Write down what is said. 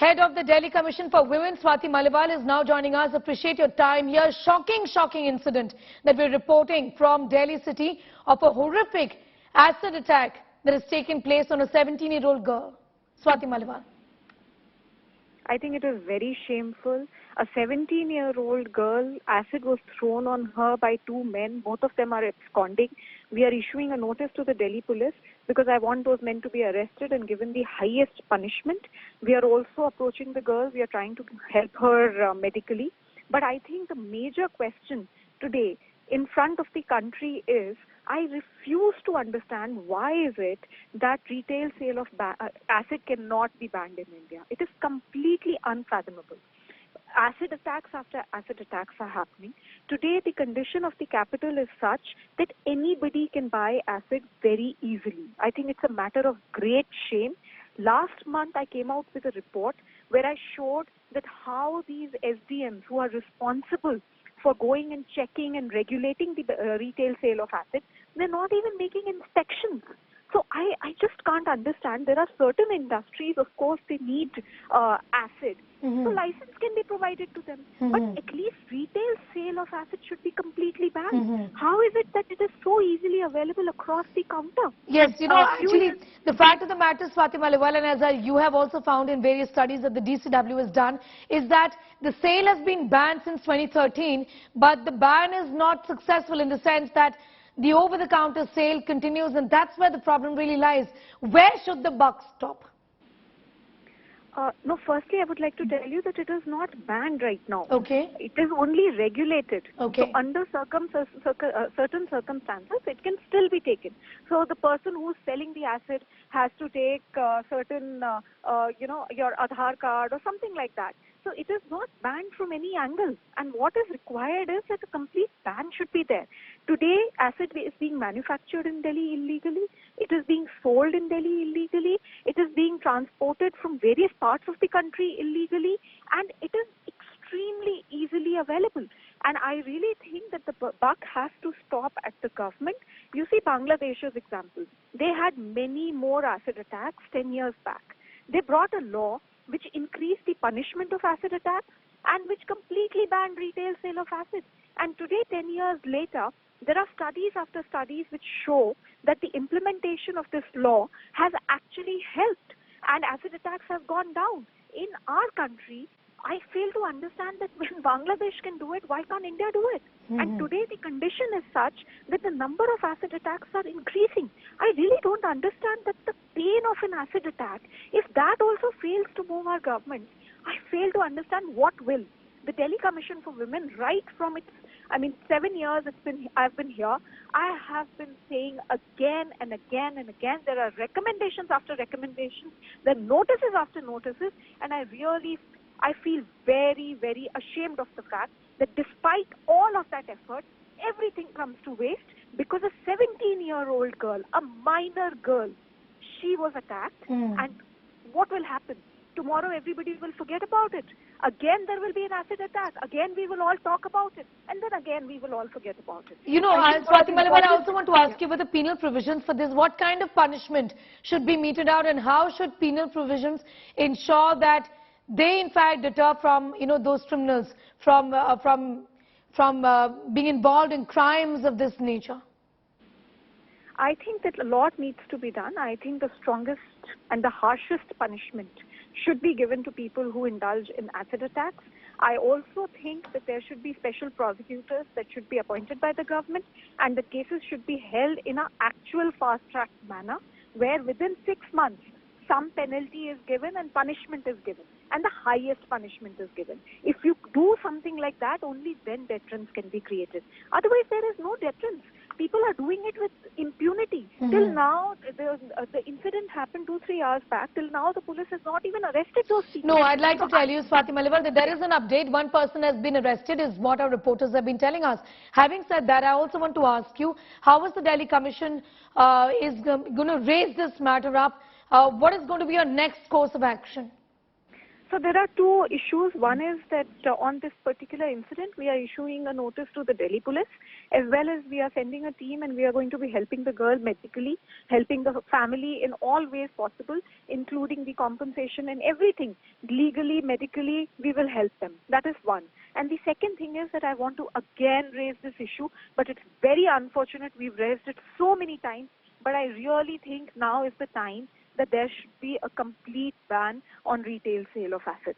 Head of the Delhi Commission for Women, Swati Maliwal, is now joining us. Appreciate your time here. Shocking incident that we're reporting from Delhi city of a horrific acid attack that has taken place on a 17-year-old girl. Swati Maliwal. I think it is very shameful. A 17-year-old girl, acid was thrown on her by two men. Both of them are absconding. We are issuing a notice to the Delhi police because I want those men to be arrested and given the highest punishment. We are also approaching the girl. We are trying to help her medically. But I think the major question today in front of the country is, I refuse to understand why is it that retail sale of acid cannot be banned in India. It is completely unfathomable. Acid attacks after acid attacks are happening. Today, the condition of the capital is such that anybody can buy acid very easily. I think it's a matter of great shame. Last month, I came out with a report where I showed that how these SDMs who are responsible for going and checking and regulating the retail sale of acid, they're not even making inspections. So I just can't understand. There are certain industries, of course, they need acid. So license can be provided to them. But at least retail sale of acid should be completely banned. How is it that it is so easily available across the counter? Yes, you know, actually, the fact of the matter, Swati Maliwal, and as you have also found in various studies that the DCW has done, is that the sale has been banned since 2013, but the ban is not successful in the sense that the over-the-counter sale continues, and that's where the problem really lies. Where should the buck stop? No, firstly, I would like to tell you that it is not banned right now. Okay. It is only regulated. Okay. So under certain circumstances, it can still be taken. So the person who is selling the acid has to take certain, your Aadhaar card or something like that. So it is not banned from any angle. And what is required is that a complete ban should be there. Today, acid is being manufactured in Delhi illegally. It is being sold in Delhi illegally. It is being transported from various parts of the country illegally. And it is extremely easily available. And I really think that the buck has to stop at the government. You see Bangladesh's example. They had many more acid attacks 10 years back. They brought a law which increased the punishment of acid attacks and which completely banned retail sale of acid. And today, 10 years later, there are studies after studies which show that the implementation of this law has actually helped and acid attacks have gone down. In our country, I fail to understand that when Bangladesh can do it, why can't India do it? And today the condition is such that the number of acid attacks are increasing. I really don't understand that the pain of an acid attack, if that also fails to move our government, I fail to understand what will. The Delhi Commission for Women, right from its, 7 years I've been here, I have been saying again and again and again, there are recommendations after recommendations, there are notices after notices, and I feel very, very ashamed of the fact that despite all of that effort, everything comes to waste because a 17-year-old girl, a minor girl, she was attacked. And what will happen? Tomorrow everybody will forget about it. Again there will be an acid attack. Again we will all talk about it. And then again we will all forget about it. You know, Swati Maliwal, I also want to ask you about the penal provisions for this. What kind of punishment should be meted out, and how should penal provisions ensure that they in fact deter from, those criminals from being involved in crimes of this nature? I think that a lot needs to be done. I think the strongest and the harshest punishment should be given to people who indulge in acid attacks. I also think that there should be special prosecutors that should be appointed by the government, and the cases should be held in an actual fast-track manner where within 6 months some penalty is given and punishment is given, and the highest punishment is given. If you do something like that, only then deterrence can be created. Otherwise, there is no deterrence. People are doing it with impunity. Till now, the incident happened 2-3 hours back. Till now, the police has not even arrested those people. No, I'd like to tell you, Swati Maliwal, that there is an update. One person has been arrested, is what our reporters have been telling us. Having said that, I also want to ask you, how is the Delhi Commission is going to raise this matter up? What is going to be your next course of action? So there are two issues. One is that on this particular incident, we are issuing a notice to the Delhi police, as well as we are sending a team and we are going to be helping the girl medically, helping the family in all ways possible, including the compensation and everything. Legally, medically, we will help them. That is one. And the second thing is that I want to again raise this issue, but it's very unfortunate. We've raised it so many times, but I really think now is the time that there should be a complete ban on retail sale of acid.